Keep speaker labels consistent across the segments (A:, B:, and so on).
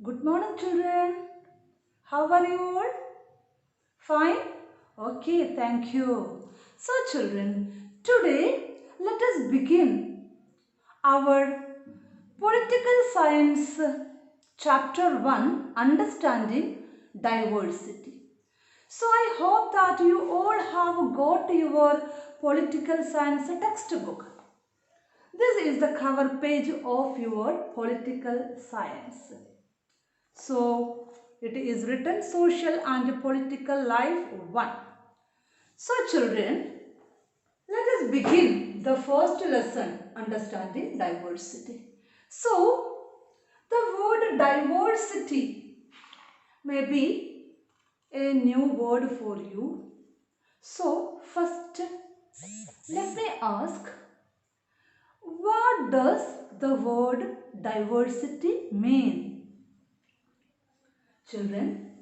A: Good morning, children. How are you all? Fine? Okay, thank you. So, children, today let us begin our Political Science Chapter 1 Understanding Diversity. So, I hope that you all have got your political science textbook. This is the cover page of your political science. So it is written Social and Political Life 1. So children, let us begin the first lesson, Understanding Diversity. So the word diversity may be a new word for you. So first let me ask, what does the word diversity mean? Children,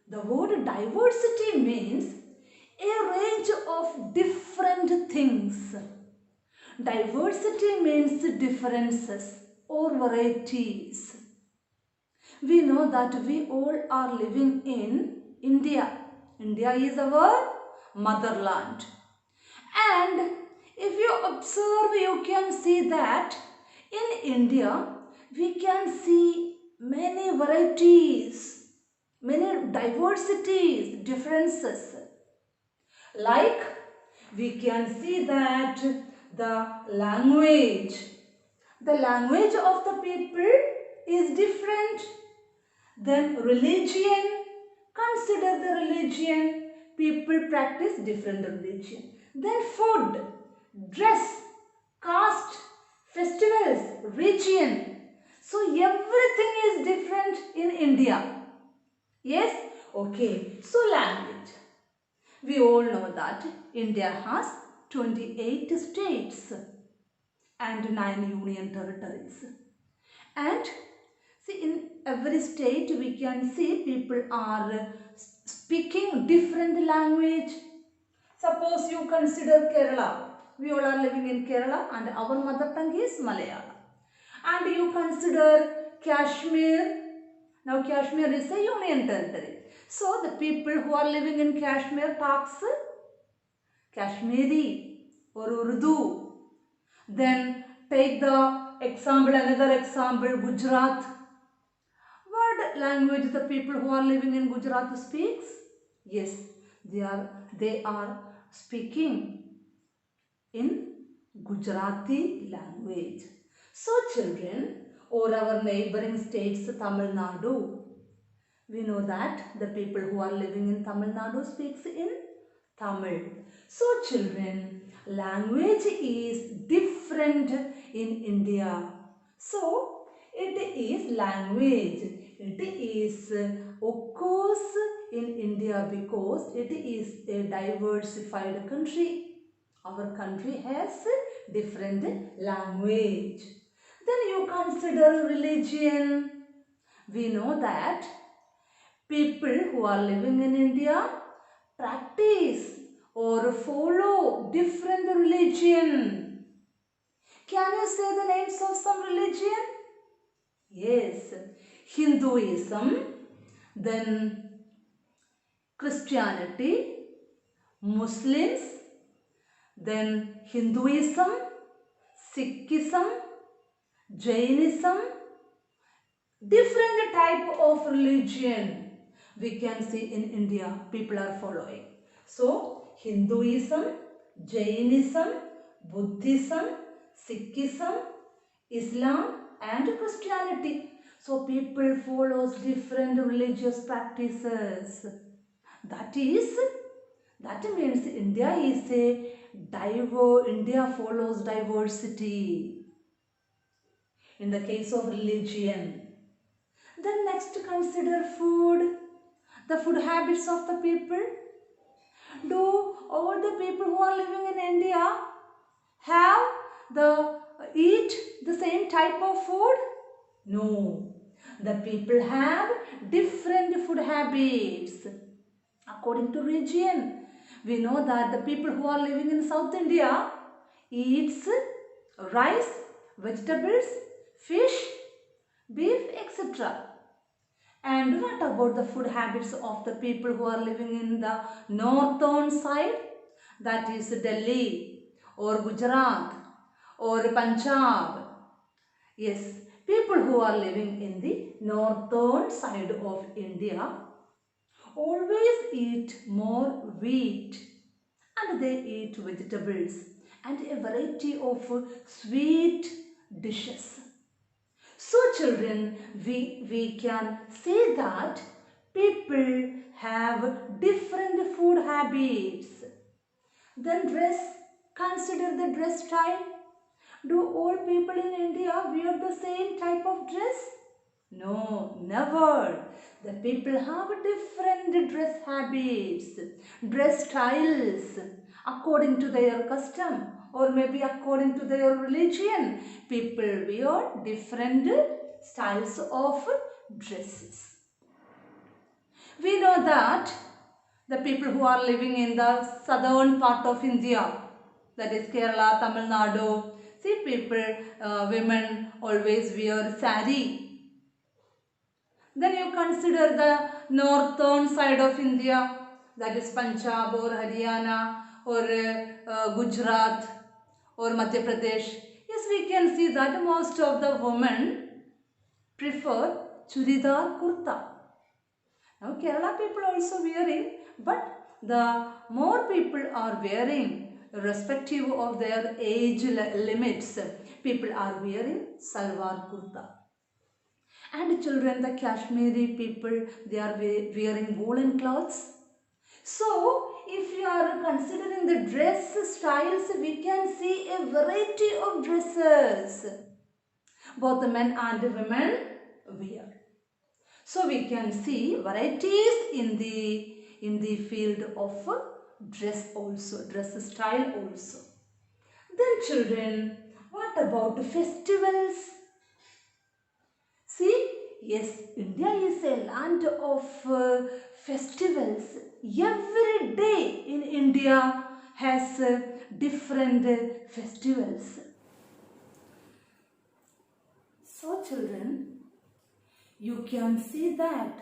A: the word diversity means a range of different things. Diversity means differences or varieties. We know that we all are living in India. India is our motherland. And if you observe, you can see that in India, we can see many varieties, many diversities, differences. Like we can see that the language of the people is different. Then religion, consider the religion, people practice different religion. Then food, dress, caste, festivals, region. So everything is different in India. Yes? Okay. So language. We all know that India has 28 states and 9 union territories. And see, in every state we can see people are speaking different language. Suppose you consider Kerala. We all are living in Kerala and our mother tongue is Malayalam. And you consider Kashmir. Now Kashmir is a union territory. So the people who are living in Kashmir talks Kashmiri or Urdu. Then take the example, another example, Gujarat. What language the people who are living in Gujarat speaks? Yes, they are speaking in Gujarati language. So children, or our neighboring states, Tamil Nadu, we know that the people who are living in Tamil Nadu speaks in Tamil. So children, language is different in India. So it is language. It is occurs in India because it is a diversified country. Our country has different language. Then you consider religion. We know that people who are living in India practice or follow different religion. Can you say the names of some religion? Yes, Hinduism, then Christianity, Muslims, then Hinduism, Sikhism, Jainism, different type of religion we can see in India people are following. So Hinduism, Jainism, Buddhism, Sikhism, Islam and Christianity. So people follows different religious practices. That means India is a India follows diversity in the case of religion. Then next consider food, the food habits of the people. Do all the people who are living in India have eat the same type of food? No. The people have different food habits according to region. We know that the people who are living in South India eats rice, vegetables, fish, beef, etc. And what about the food habits of the people who are living in the northern side? That is Delhi or Gujarat or Punjab. Yes, people who are living in the northern side of India always eat more wheat, and they eat vegetables and a variety of sweet dishes. So children, we can say that people have different food habits. Then dress, consider the dress style. Do all people in India wear the same type of dress? No, never. The people have different dress habits, dress styles according to their custom or maybe according to their religion. People wear different styles of dresses. We know that the people who are living in the southern part of India, that is Kerala, Tamil Nadu, see people, women always wear sari. Then you consider the northern side of India, that is Punjab or Haryana or Gujarat or Madhya Pradesh. Yes, we can see that most of the women prefer churidar kurta. Now Kerala people also wearing, but the more people are wearing irrespective of their age limits, people are wearing salwar kurta. And children, the Kashmiri people, they are wearing woolen clothes. So, if you are considering the dress styles, we can see a variety of dresses. Both the men and the women wear. So, we can see varieties in the field of dress also, dress style also. Then children, what about festivals? See, yes, India is a land of festivals. Every day in India has different festivals. So children, you can see that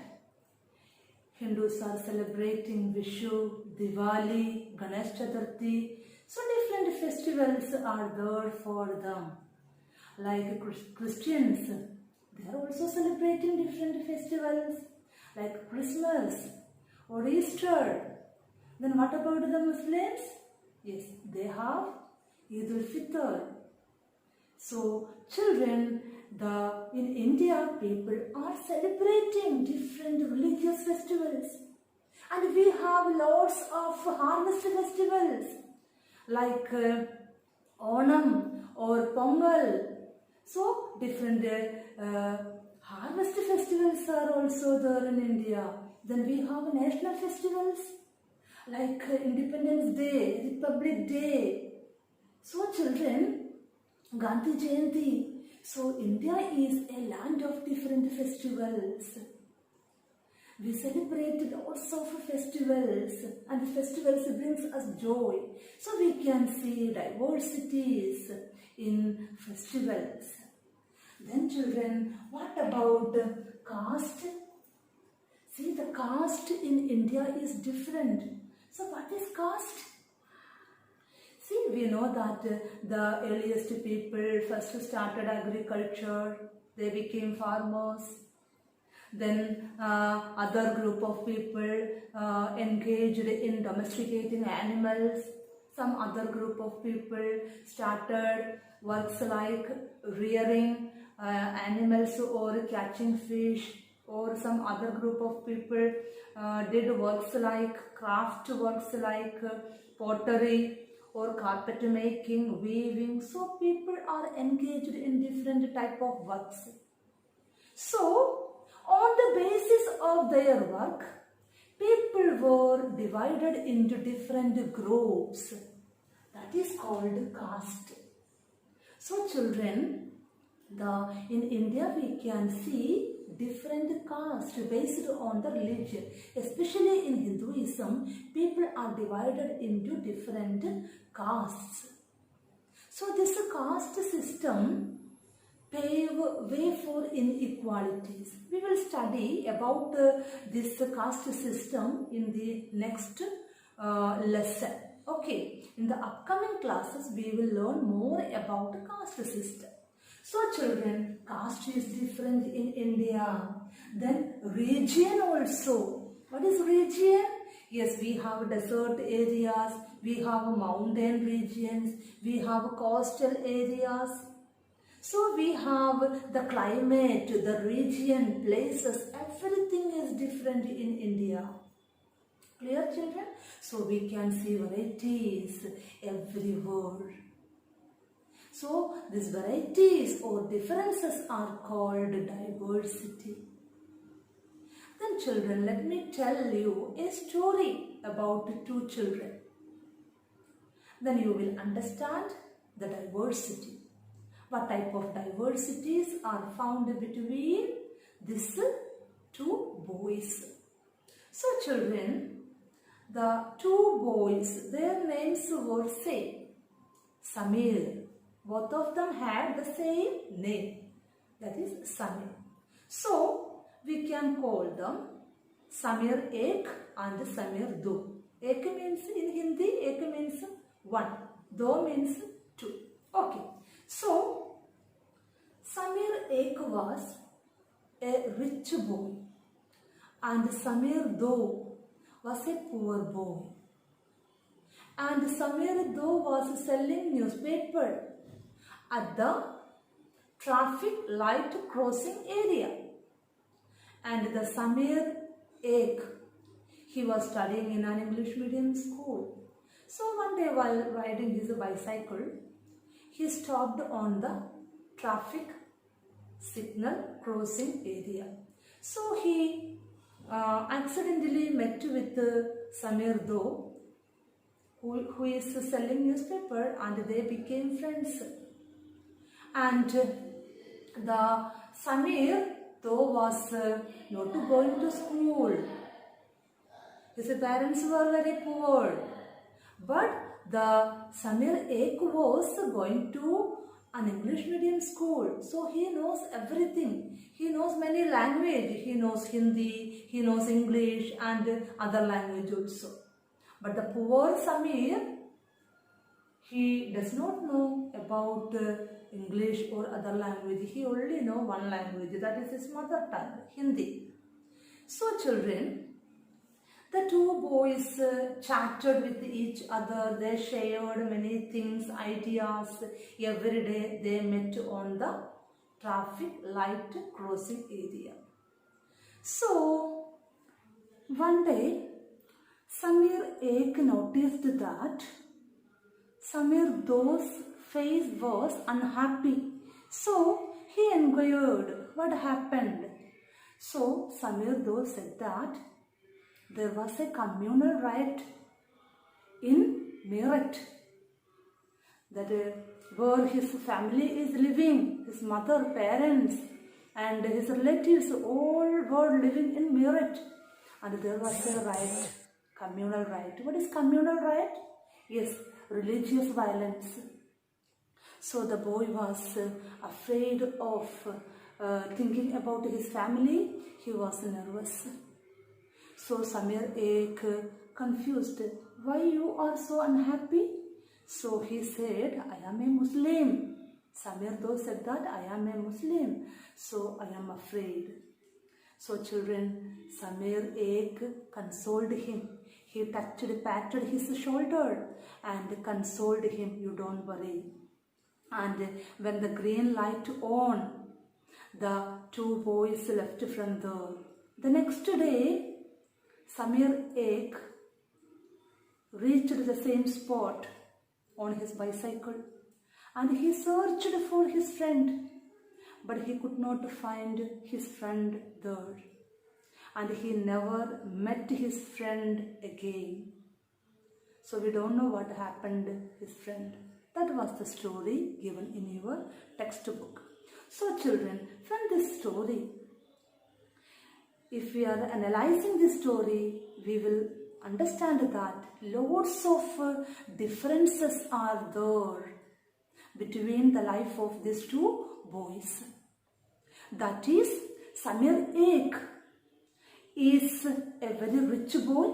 A: Hindus are celebrating Vishu, Diwali, Ganesh Chaturthi. So different festivals are there for them. Like Christians, they are also celebrating different festivals like Christmas or Easter. Then what about the Muslims? Yes, they have Eid al-Fitr. So children, in India people are celebrating different religious festivals. And we have lots of harvest festivals like Onam or Pongal. So different harvest festivals are also there in India. Then we have national festivals like Independence Day, Republic Day. So children, Gandhi Jayanti. So India is a land of different festivals. We celebrate lots of festivals, and festivals brings us joy. So we can see diversities in festivals. Then children, what about caste? See, the caste in India is different. So what is caste? See, we know that the earliest people first started agriculture, they became farmers. Then other group of people engaged in domesticating animals. Some other group of people started works like rearing animals or catching fish, or some other group of people did works like craft works like pottery or carpet making, weaving. So people are engaged in different type of works. So on the basis of their work, people were divided into different groups. That is called caste. So children, in India we can see different castes based on the religion. Especially in Hinduism, people are divided into different castes. So this caste system, pave way for inequalities. We will study about this caste system in the next lesson. Okay, in the upcoming classes we will learn more about caste system. So children, caste is different in India. Then region also. What is region? Yes, we have desert areas, we have mountain regions, we have coastal areas. So we have the climate, the region, places, everything is different in India. Clear children? So we can see varieties everywhere. So these varieties or differences are called diversity. Then children, let me tell you a story about two children. Then you will understand the diversity. What type of diversities are found between these two boys? So children, the two boys, their names were same. Samir. Both of them had the same name. That is Samir. So we can call them Samir Ek and Samir Do. Ek means in Hindi, Ek means one. Do means two. Okay. So Samir Ek was a rich boy and Samir Do was a poor boy. And Samir Do was selling newspaper at the traffic light crossing area. And the Samir Ek, he was studying in an English medium school. So one day while riding his bicycle, he stopped on the traffic signal crossing area. So he accidentally met with Samir Do, who is selling newspaper, and they became friends. And the Samir though was not going to school. His parents were very poor. But the Samir Ek was going to an English medium school. So he knows everything. He knows many languages. He knows Hindi, he knows English and other language also. But the poor Samir, he does not know about English or other language. He only know one language, that is his mother tongue, Hindi. So children, the two boys chatted with each other. They shared many things, ideas. Every day they met on the traffic light crossing area. So one day Samir Ek noticed that Samir Do's face was unhappy. So he inquired what happened. So Samir Do said that there was a communal riot in Meerut, that where his family is living, his mother, parents and his relatives all were living in Meerut, and there was a riot, communal riot. What is communal riot? Yes, religious violence. So the boy was afraid of thinking about his family. He was nervous. So Samir Ek confused, why you are so unhappy? So he said, I am a Muslim. Samir Do said that I am a Muslim, so I am afraid. So children, Samir Ek consoled him. He patted his shoulder and consoled him, you don't worry. And when the green light on, the two boys left from there. The next day, Samir Ek reached the same spot on his bicycle and he searched for his friend, but he could not find his friend there, and he never met his friend again. So we don't know what happened to his friend. That was the story given in your textbook. So children, from this story, if we are analyzing this story, we will understand that lots of differences are there between the life of these two boys. That is, Samir Ek is a very rich boy,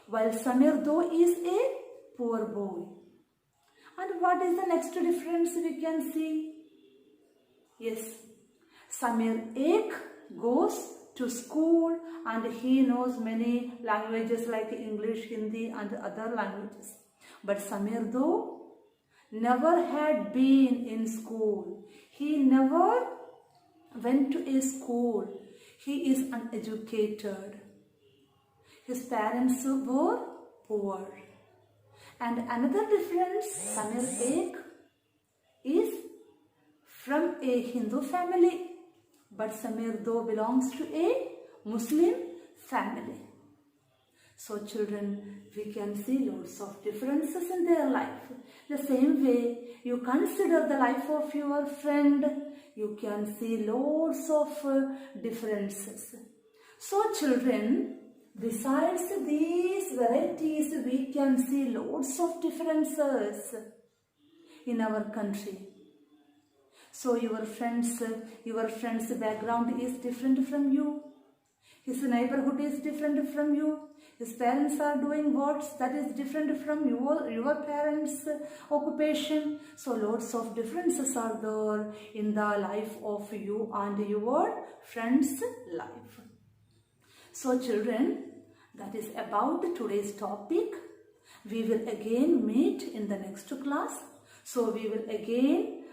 A: while Samir Do is a poor boy. And what is the next difference we can see? Yes, Samir Ek goes to school and he knows many languages like English, Hindi and other languages. But Samir Do never had been in school. He never went to a school. He is uneducated. His parents were poor. And another difference, Samir Ek is from a Hindu family, but Samir Do belongs to a Muslim family. So children, we can see lots of differences in their life. The same way you consider the life of your friend, you can see lots of differences. So children, besides these varieties, we can see lots of differences in our country. So your friend's background is different from you. His neighborhood is different from you. His parents are doing what that is different from your parents' occupation. So lots of differences are there in the life of you and your friend's life. So children, that is about today's topic. We will again meet in the next class. So we will again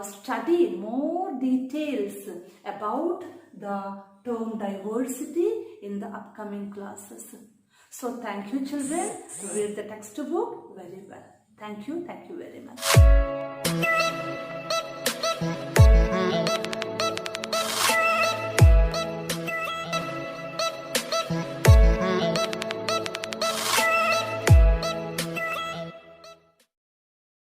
A: study more details about the term diversity in the upcoming classes. So thank you children. Read the textbook very well. Thank you very much.